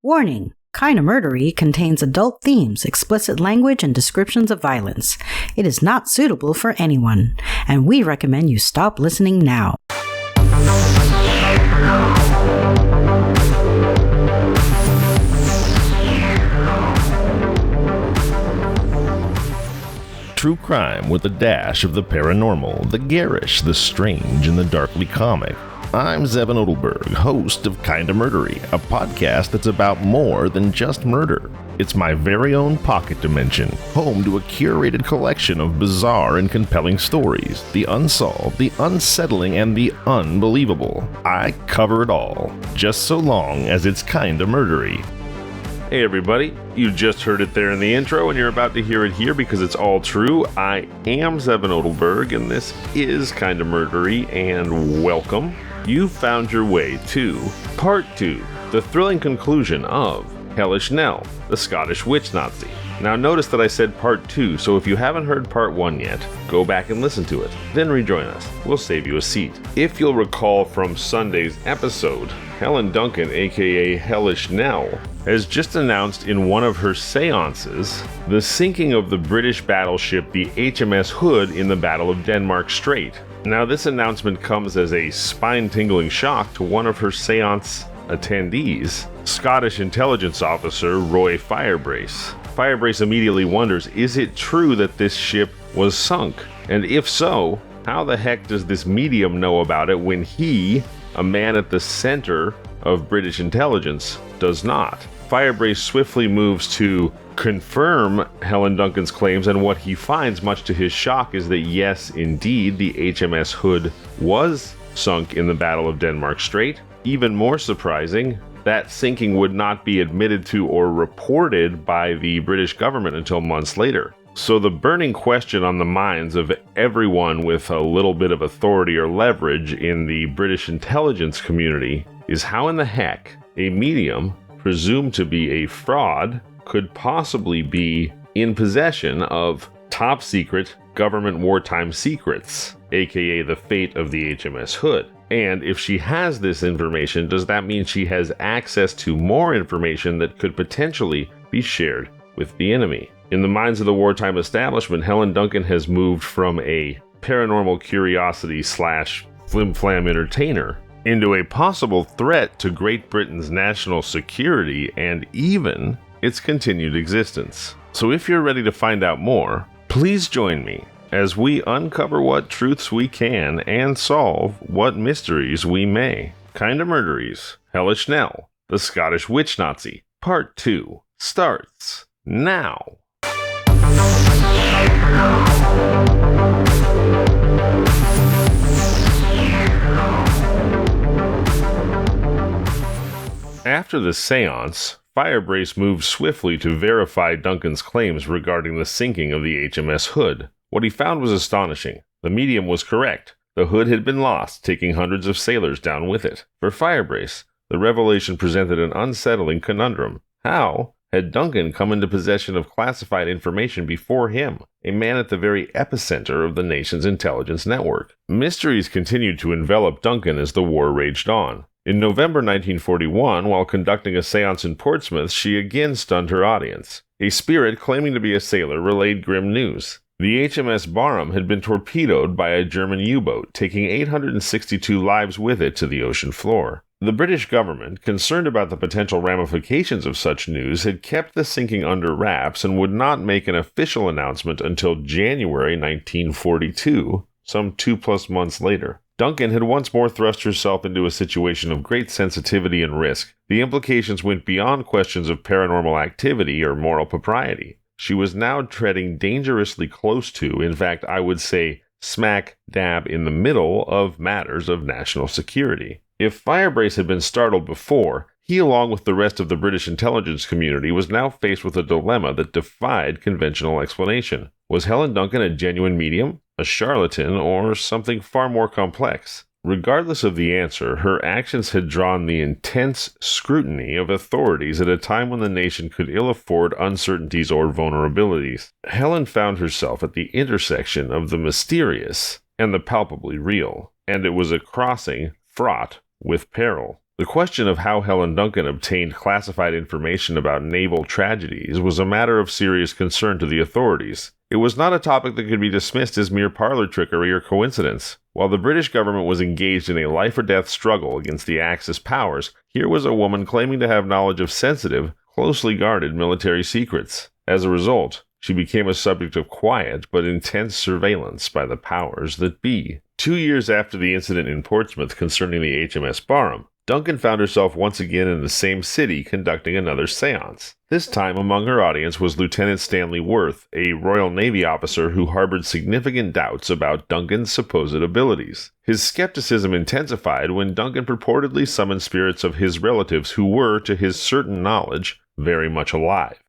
Warning! Kinda Murdery contains adult themes, explicit language, and descriptions of violence. It is not suitable for anyone, and we recommend you stop listening now. True crime with a dash of the paranormal, the garish, the strange, and the darkly comic. I'm Zevon Odelberg, host of Kinda Murdery, a podcast that's about more than just murder. It's my very own pocket dimension, home to a curated collection of bizarre and compelling stories, the unsolved, the unsettling, and the unbelievable. I cover it all, just so long as it's kinda murdery. Hey everybody, you just heard it there in the intro and you're about to hear it here because it's all true. I am Zevon Odelberg and this is Kinda Murdery, and welcome. You found your way to Part 2, the thrilling conclusion of Hellish Nell, the Scottish witch Nazi. Now notice that I said Part 2, so if you haven't heard Part 1 yet, go back and listen to it, then rejoin us. We'll save you a seat. If you'll recall from Sunday's episode, Helen Duncan, aka Hellish Nell, has just announced in one of her séances the sinking of the British battleship the HMS Hood in the Battle of Denmark Strait. Now this announcement comes as a spine-tingling shock to one of her séance attendees, Scottish intelligence officer Roy Firebrace. Firebrace immediately wonders, is it true that this ship was sunk? And if so, how the heck does this medium know about it when he, a man at the center of British intelligence, does not? Firebrace swiftly moves to confirm Helen Duncan's claims, and what he finds, much to his shock, is that yes, indeed, the HMS Hood was sunk in the Battle of Denmark Strait. Even more surprising, that sinking would not be admitted to or reported by the British government until months later. So the burning question on the minds of everyone with a little bit of authority or leverage in the British intelligence community is how in the heck a medium, presumed to be a fraud, could possibly be in possession of top secret government wartime secrets, aka the fate of the HMS Hood. And if she has this information, does that mean she has access to more information that could potentially be shared with the enemy? In the minds of the wartime establishment, Helen Duncan has moved from a paranormal curiosity / flim-flam entertainer into a possible threat to Great Britain's national security and even its continued existence. So if you're ready to find out more, please join me as we uncover what truths we can and solve what mysteries we may. Kinda Murderies, Hellish Nell, the Scottish witch Nazi, Part 2 starts now. After the séance, Firebrace moved swiftly to verify Duncan's claims regarding the sinking of the HMS Hood. What he found was astonishing. The medium was correct. The Hood had been lost, taking hundreds of sailors down with it. For Firebrace, the revelation presented an unsettling conundrum. How had Duncan come into possession of classified information before him, a man at the very epicenter of the nation's intelligence network? Mysteries continued to envelop Duncan as the war raged on. In November 1941, while conducting a séance in Portsmouth, she again stunned her audience. A spirit claiming to be a sailor relayed grim news. The HMS Barham had been torpedoed by a German U-boat, taking 862 lives with it to the ocean floor. The British government, concerned about the potential ramifications of such news, had kept the sinking under wraps and would not make an official announcement until January 1942, some 2+ months later. Duncan had once more thrust herself into a situation of great sensitivity and risk. The implications went beyond questions of paranormal activity or moral propriety. She was now treading dangerously close to, in fact, I would say smack dab in the middle of matters of national security. If Firebrace had been startled before, he, along with the rest of the British intelligence community, was now faced with a dilemma that defied conventional explanation. Was Helen Duncan a genuine medium, a charlatan, or something far more complex? Regardless of the answer, her actions had drawn the intense scrutiny of authorities at a time when the nation could ill afford uncertainties or vulnerabilities. Helen found herself at the intersection of the mysterious and the palpably real, and it was a crossing fraught with peril. The question of how Helen Duncan obtained classified information about naval tragedies was a matter of serious concern to the authorities. It was not a topic that could be dismissed as mere parlor trickery or coincidence. While the British government was engaged in a life-or-death struggle against the Axis powers, here was a woman claiming to have knowledge of sensitive, closely guarded military secrets. As a result, she became a subject of quiet but intense surveillance by the powers that be. 2 years after the incident in Portsmouth concerning the HMS Barham, Duncan found herself once again in the same city conducting another séance. This time among her audience was Lieutenant Stanley Worth, a Royal Navy officer who harbored significant doubts about Duncan's supposed abilities. His skepticism intensified when Duncan purportedly summoned spirits of his relatives who were, to his certain knowledge, very much alive.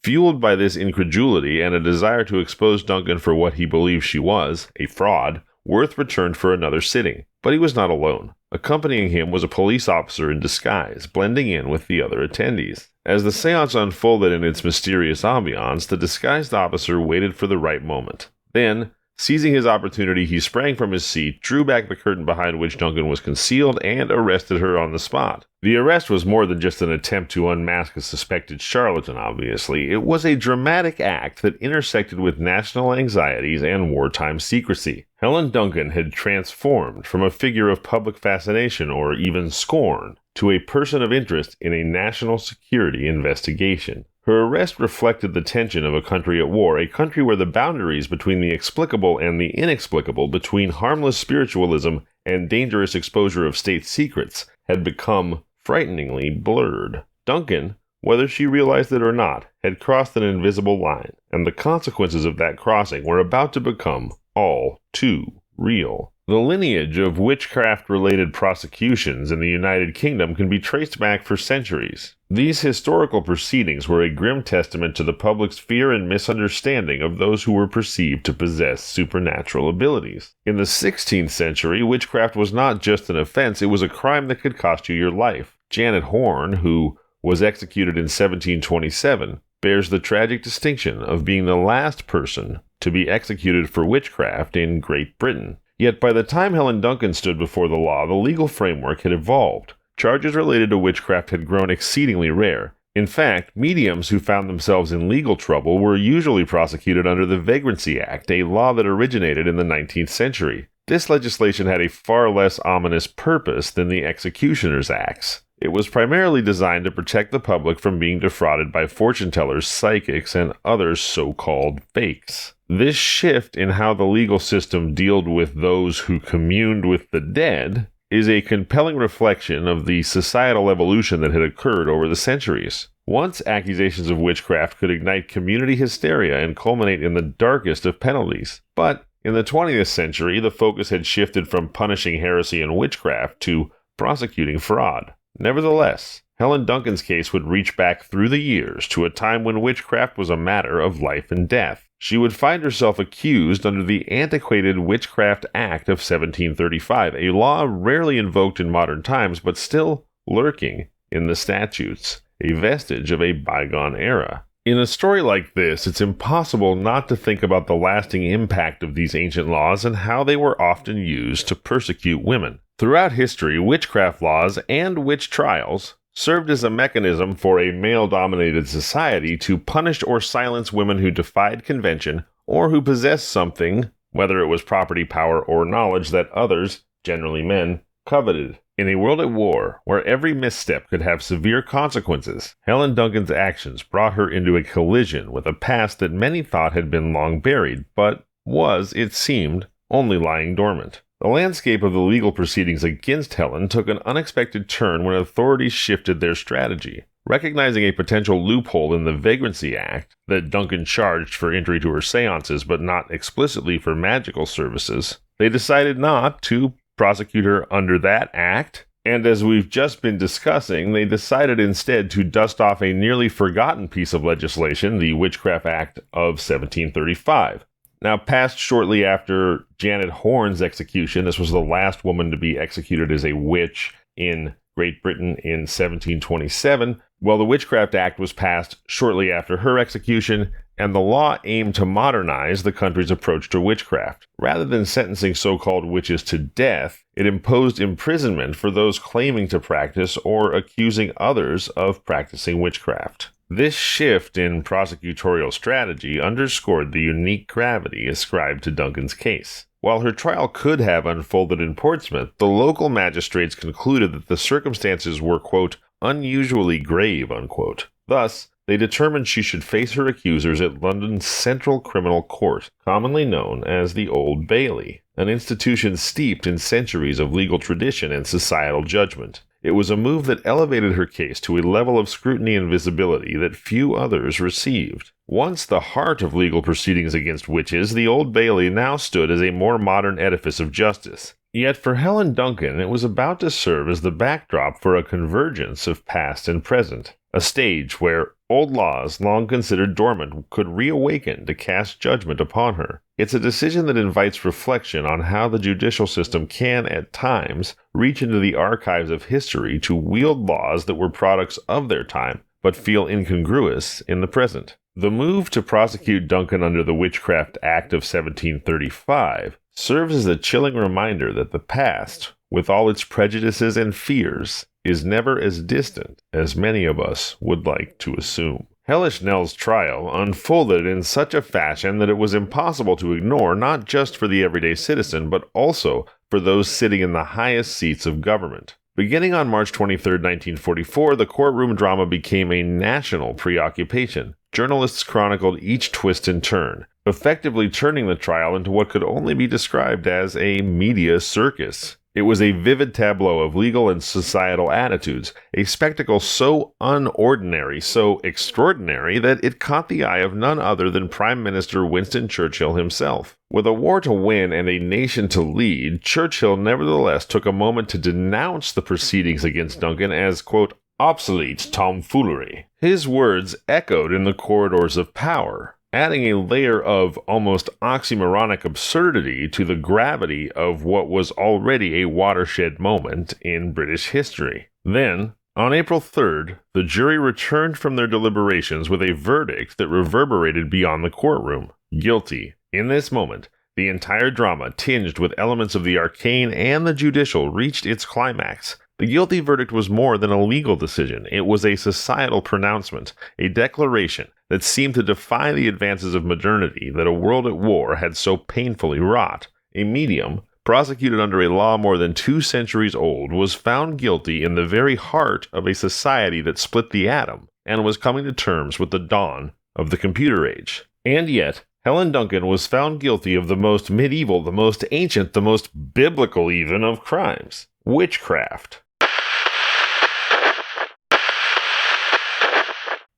Fueled by this incredulity and a desire to expose Duncan for what he believed she was, a fraud, Worth returned for another sitting. But he was not alone. Accompanying him was a police officer in disguise, blending in with the other attendees. As the séance unfolded in its mysterious ambiance, the disguised officer waited for the right moment. Then, seizing his opportunity, he sprang from his seat, drew back the curtain behind which Duncan was concealed, and arrested her on the spot. The arrest was more than just an attempt to unmask a suspected charlatan, obviously. It was a dramatic act that intersected with national anxieties and wartime secrecy. Helen Duncan had transformed from a figure of public fascination or even scorn to a person of interest in a national security investigation. Her arrest reflected the tension of a country at war, a country where the boundaries between the explicable and the inexplicable, between harmless spiritualism and dangerous exposure of state secrets, had become frighteningly blurred. Duncan, whether she realized it or not, had crossed an invisible line, and the consequences of that crossing were about to become all too real. The lineage of witchcraft-related prosecutions in the United Kingdom can be traced back for centuries. These historical proceedings were a grim testament to the public's fear and misunderstanding of those who were perceived to possess supernatural abilities. In the 16th century, witchcraft was not just an offense, it was a crime that could cost you your life. Janet Horne, who was executed in 1727, bears the tragic distinction of being the last person to be executed for witchcraft in Great Britain. Yet by the time Helen Duncan stood before the law, the legal framework had evolved. Charges related to witchcraft had grown exceedingly rare. In fact, mediums who found themselves in legal trouble were usually prosecuted under the Vagrancy Act, a law that originated in the 19th century. This legislation had a far less ominous purpose than the Executioner's Acts. It was primarily designed to protect the public from being defrauded by fortune-tellers, psychics, and other so-called fakes. This shift in how the legal system dealt with those who communed with the dead is a compelling reflection of the societal evolution that had occurred over the centuries. Once accusations of witchcraft could ignite community hysteria and culminate in the darkest of penalties. But in the 20th century, the focus had shifted from punishing heresy and witchcraft to prosecuting fraud. Nevertheless, Helen Duncan's case would reach back through the years to a time when witchcraft was a matter of life and death. She would find herself accused under the antiquated Witchcraft Act of 1735, a law rarely invoked in modern times but still lurking in the statutes, a vestige of a bygone era. In a story like this, it's impossible not to think about the lasting impact of these ancient laws and how they were often used to persecute women. Throughout history, witchcraft laws and witch trials served as a mechanism for a male-dominated society to punish or silence women who defied convention or who possessed something, whether it was property, power, or knowledge that others, generally men, coveted. In a world at war, where every misstep could have severe consequences, Helen Duncan's actions brought her into a collision with a past that many thought had been long buried, but was, it seemed, only lying dormant. The landscape of the legal proceedings against Helen took an unexpected turn when authorities shifted their strategy. Recognizing a potential loophole in the Vagrancy Act that Duncan charged for entry to her seances but not explicitly for magical services, they decided not to prosecute her under that act, and as we've just been discussing, they decided instead to dust off a nearly forgotten piece of legislation, the Witchcraft Act of 1735. Now, passed shortly after Janet Horne's execution, this was the last woman to be executed as a witch in Great Britain in 1727. Well, the Witchcraft Act was passed shortly after her execution, and the law aimed to modernize the country's approach to witchcraft. Rather than sentencing so-called witches to death, it imposed imprisonment for those claiming to practice or accusing others of practicing witchcraft. This shift in prosecutorial strategy underscored the unique gravity ascribed to Duncan's case. While her trial could have unfolded in Portsmouth, the local magistrates concluded that the circumstances were, quote, unusually grave, unquote. Thus, they determined she should face her accusers at London's Central Criminal Court, commonly known as the Old Bailey, an institution steeped in centuries of legal tradition and societal judgment. It was a move that elevated her case to a level of scrutiny and visibility that few others received. Once the heart of legal proceedings against witches, the Old Bailey now stood as a more modern edifice of justice. Yet for Helen Duncan, it was about to serve as the backdrop for a convergence of past and present, a stage where old laws long considered dormant could reawaken to cast judgment upon her. It's a decision that invites reflection on how the judicial system can, at times, reach into the archives of history to wield laws that were products of their time, but feel incongruous in the present. The move to prosecute Duncan under the Witchcraft Act of 1735 serves as a chilling reminder that the past, with all its prejudices and fears, is never as distant as many of us would like to assume. Hellish Nell's trial unfolded in such a fashion that it was impossible to ignore, not just for the everyday citizen, but also for those sitting in the highest seats of government. Beginning on March 23, 1944, the courtroom drama became a national preoccupation. Journalists chronicled each twist and turn, effectively turning the trial into what could only be described as a media circus. It was a vivid tableau of legal and societal attitudes, a spectacle so unordinary, so extraordinary, that it caught the eye of none other than Prime Minister Winston Churchill himself. With a war to win and a nation to lead, Churchill nevertheless took a moment to denounce the proceedings against Duncan as, quote, obsolete tomfoolery. His words echoed in the corridors of power, adding a layer of almost oxymoronic absurdity to the gravity of what was already a watershed moment in British history. Then, on April 3rd, the jury returned from their deliberations with a verdict that reverberated beyond the courtroom. Guilty. In this moment, the entire drama, tinged with elements of the arcane and the judicial, reached its climax. The guilty verdict was more than a legal decision. It was a societal pronouncement, a declaration that seemed to defy the advances of modernity that a world at war had so painfully wrought. A medium, prosecuted under a law more than 2 centuries old, was found guilty in the very heart of a society that split the atom and was coming to terms with the dawn of the computer age. And yet, Helen Duncan was found guilty of the most medieval, the most ancient, the most biblical even of crimes: witchcraft.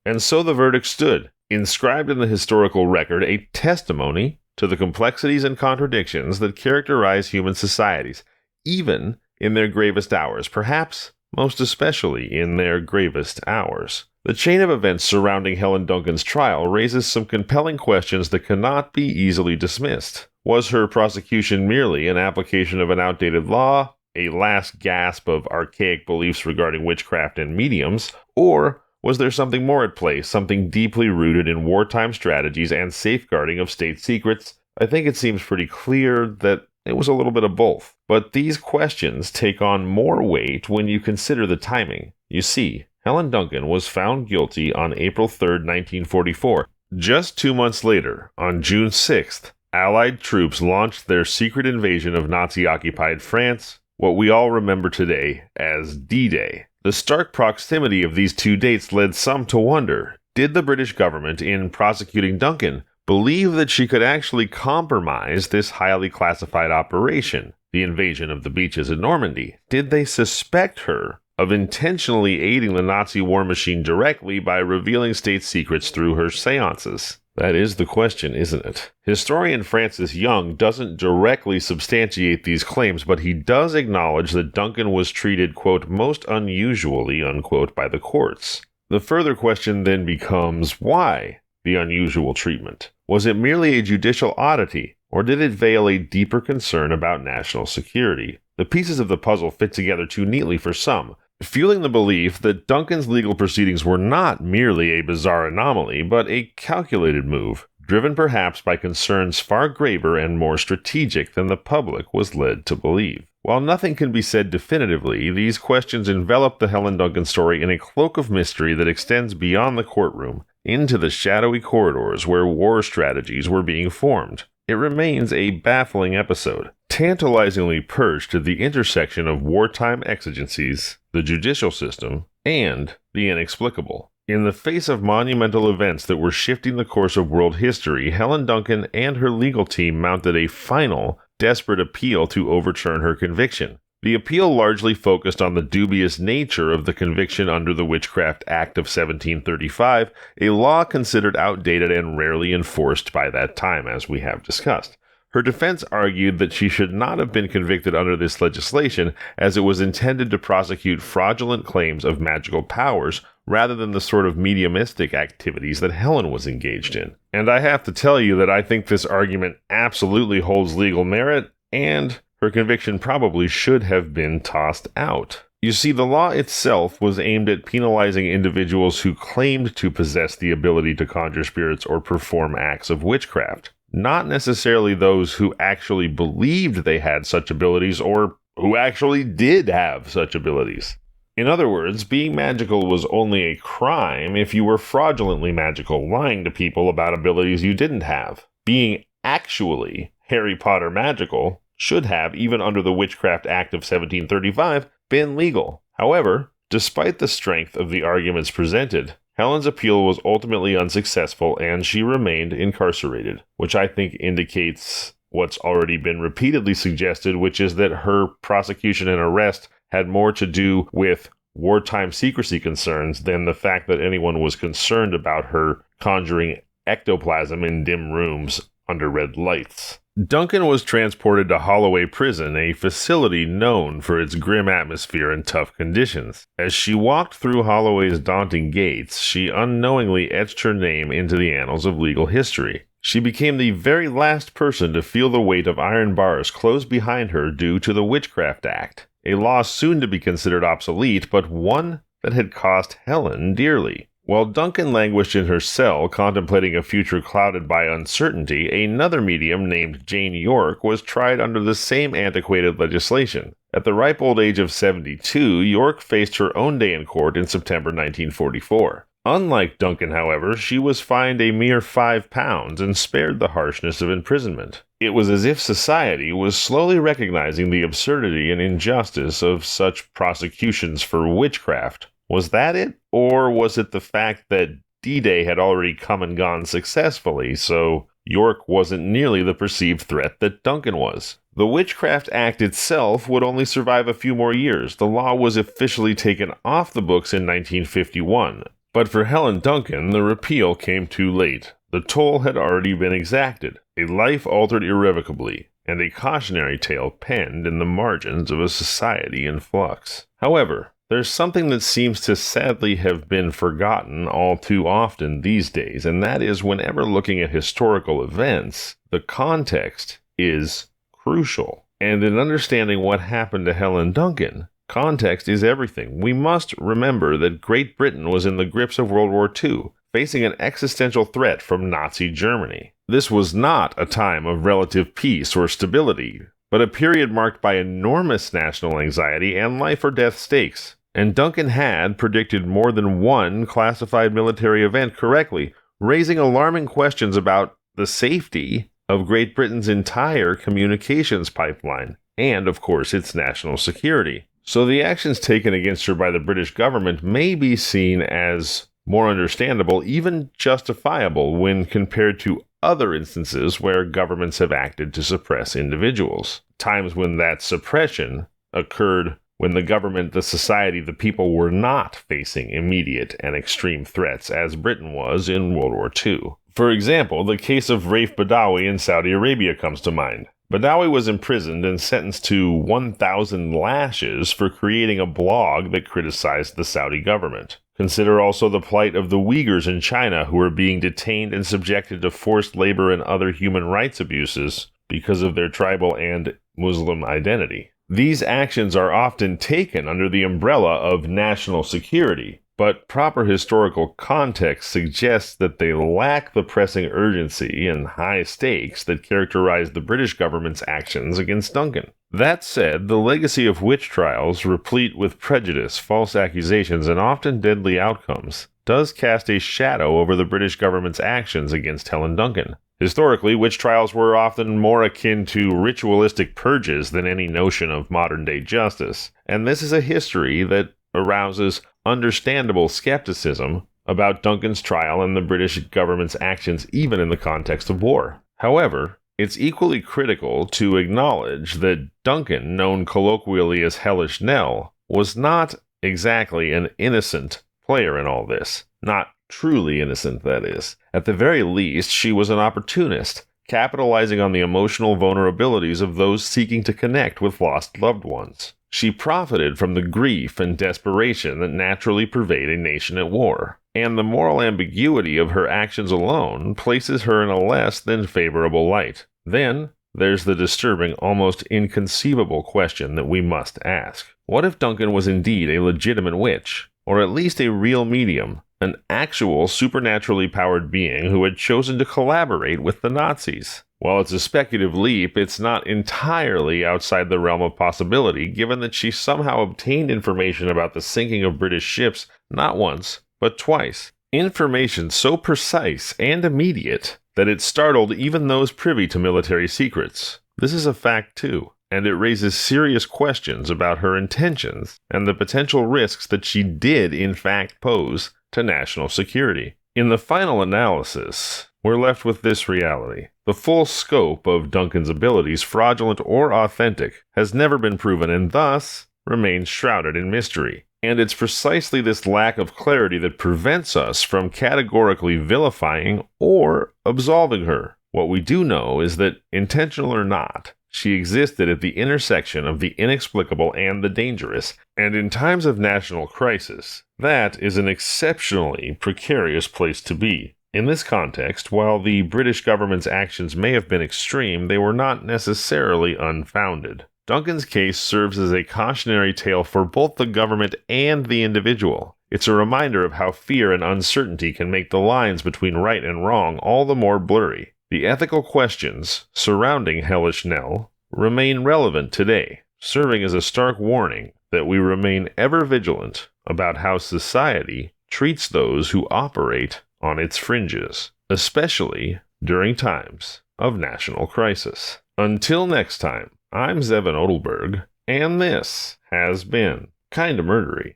And so the verdict stood, inscribed in the historical record, a testimony to the complexities and contradictions that characterize human societies, even in their gravest hours, perhaps most especially in their gravest hours. The chain of events surrounding Helen Duncan's trial raises some compelling questions that cannot be easily dismissed. Was her prosecution merely an application of an outdated law, a last gasp of archaic beliefs regarding witchcraft and mediums, or was there something more at play, something deeply rooted in wartime strategies and safeguarding of state secrets? I think it seems pretty clear that it was a little bit of both. But these questions take on more weight when you consider the timing. You see, Helen Duncan was found guilty on April 3, 1944. Just 2 months later, on June 6th, Allied troops launched their secret invasion of Nazi-occupied France, what we all remember today as D-Day. The stark proximity of these 2 dates led some to wonder, did the British government, in prosecuting Duncan, believe that she could actually compromise this highly classified operation, the invasion of the beaches in Normandy? Did they suspect her of intentionally aiding the Nazi war machine directly by revealing state secrets through her séances? That is the question, isn't it? Historian Francis Young doesn't directly substantiate these claims, but he does acknowledge that Duncan was treated, quote, most unusually, unquote, by the courts. The further question then becomes, why the unusual treatment? Was it merely a judicial oddity, or did it veil a deeper concern about national security? The pieces of the puzzle fit together too neatly for some. fueling the belief that Duncan's legal proceedings were not merely a bizarre anomaly, but a calculated move, driven perhaps by concerns far graver and more strategic than the public was led to believe. While nothing can be said definitively, these questions envelop the Helen Duncan story in a cloak of mystery that extends beyond the courtroom, into the shadowy corridors where war strategies were being formed. It remains a baffling episode, tantalizingly perched at the intersection of wartime exigencies, the judicial system, and the inexplicable. In the face of monumental events that were shifting the course of world history, Helen Duncan and her legal team mounted a final, desperate appeal to overturn her conviction. The appeal largely focused on the dubious nature of the conviction under the Witchcraft Act of 1735, a law considered outdated and rarely enforced by that time, as we have discussed. Her defense argued that she should not have been convicted under this legislation, as it was intended to prosecute fraudulent claims of magical powers rather than the sort of mediumistic activities that Helen was engaged in. And I have to tell you that I think this argument absolutely holds legal merit, and her conviction probably should have been tossed out. You see, the law itself was aimed at penalizing individuals who claimed to possess the ability to conjure spirits or perform acts of witchcraft, not necessarily those who actually believed they had such abilities or who actually did have such abilities. In other words, being magical was only a crime if you were fraudulently magical, lying to people about abilities you didn't have. Being actually Harry Potter magical should have, even under the Witchcraft Act of 1735, been legal. However, despite the strength of the arguments presented, Helen's appeal was ultimately unsuccessful and she remained incarcerated, which I think indicates what's already been repeatedly suggested, which is that her prosecution and arrest had more to do with wartime secrecy concerns than the fact that anyone was concerned about her conjuring ectoplasm in dim rooms under red lights. Duncan was transported to Holloway Prison, a facility known for its grim atmosphere and tough conditions. As she walked through Holloway's daunting gates, she unknowingly etched her name into the annals of legal history. She became the very last person to feel the weight of iron bars close behind her due to the Witchcraft Act, a law soon to be considered obsolete, but one that had cost Helen dearly. While Duncan languished in her cell, contemplating a future clouded by uncertainty, another medium named Jane York was tried under the same antiquated legislation. At the ripe old age of 72, York faced her own day in court in September 1944. Unlike Duncan, however, she was fined a mere £5 and spared the harshness of imprisonment. It was as if society was slowly recognizing the absurdity and injustice of such prosecutions for witchcraft. Was that it? Or was it the fact that D-Day had already come and gone successfully, so York wasn't nearly the perceived threat that Duncan was? The Witchcraft Act itself would only survive a few more years. The law was officially taken off the books in 1951. But for Helen Duncan, the repeal came too late. The toll had already been exacted, a life altered irrevocably, and a cautionary tale penned in the margins of a society in flux. However, there's something that seems to sadly have been forgotten all too often these days, and that is whenever looking at historical events, the context is crucial. And in understanding what happened to Helen Duncan, context is everything. We must remember that Great Britain was in the grips of World War II, facing an existential threat from Nazi Germany. This was not a time of relative peace or stability, but a period marked by enormous national anxiety and life or death stakes. And Duncan had predicted more than one classified military event correctly, raising alarming questions about the safety of Great Britain's entire communications pipeline, and of course its national security. So the actions taken against her by the British government may be seen as more understandable, even justifiable, when compared to other instances where governments have acted to suppress individuals. Times when that suppression occurred when the government, the society, the people were not facing immediate and extreme threats, as Britain was in World War II. For example, the case of Raif Badawi in Saudi Arabia comes to mind. Badawi was imprisoned and sentenced to 1,000 lashes for creating a blog that criticized the Saudi government. Consider also the plight of the Uyghurs in China, who are being detained and subjected to forced labor and other human rights abuses because of their tribal and Muslim identity. These actions are often taken under the umbrella of national security, but proper historical context suggests that they lack the pressing urgency and high stakes that characterized the British government's actions against Duncan. That said, the legacy of witch trials, replete with prejudice, false accusations, and often deadly outcomes, does cast a shadow over the British government's actions against Helen Duncan. Historically, witch trials were often more akin to ritualistic purges than any notion of modern-day justice, and this is a history that arouses understandable skepticism about Duncan's trial and the British government's actions even in the context of war. However, it's equally critical to acknowledge that Duncan, known colloquially as Hellish Nell, was not exactly an innocent player in all this. Not truly innocent, that is. At the very least, she was an opportunist, capitalizing on the emotional vulnerabilities of those seeking to connect with lost loved ones. She profited from the grief and desperation that naturally pervade a nation at war, and the moral ambiguity of her actions alone places her in a less than favorable light. Then, there's the disturbing, almost inconceivable question that we must ask. What if Duncan was indeed a legitimate witch, or at least a real medium, an actual supernaturally powered being who had chosen to collaborate with the Nazis? While it's a speculative leap, it's not entirely outside the realm of possibility, given that she somehow obtained information about the sinking of British ships not once, but twice. Information so precise and immediate that it startled even those privy to military secrets. This is a fact too, and it raises serious questions about her intentions and the potential risks that she did in fact pose to national security. In the final analysis, we're left with this reality. The full scope of Duncan's abilities, fraudulent or authentic, has never been proven and thus remains shrouded in mystery. And it's precisely this lack of clarity that prevents us from categorically vilifying or absolving her. What we do know is that, intentional or not, she existed at the intersection of the inexplicable and the dangerous, and in times of national crisis, that is an exceptionally precarious place to be. In this context, while the British government's actions may have been extreme, they were not necessarily unfounded. Duncan's case serves as a cautionary tale for both the government and the individual. It's a reminder of how fear and uncertainty can make the lines between right and wrong all the more blurry. The ethical questions surrounding Hellish Nell remain relevant today, serving as a stark warning that we remain ever vigilant about how society treats those who operate on its fringes, especially during times of national crisis. Until next time, I'm Zevon Odelberg, and this has been Kinda Murdery.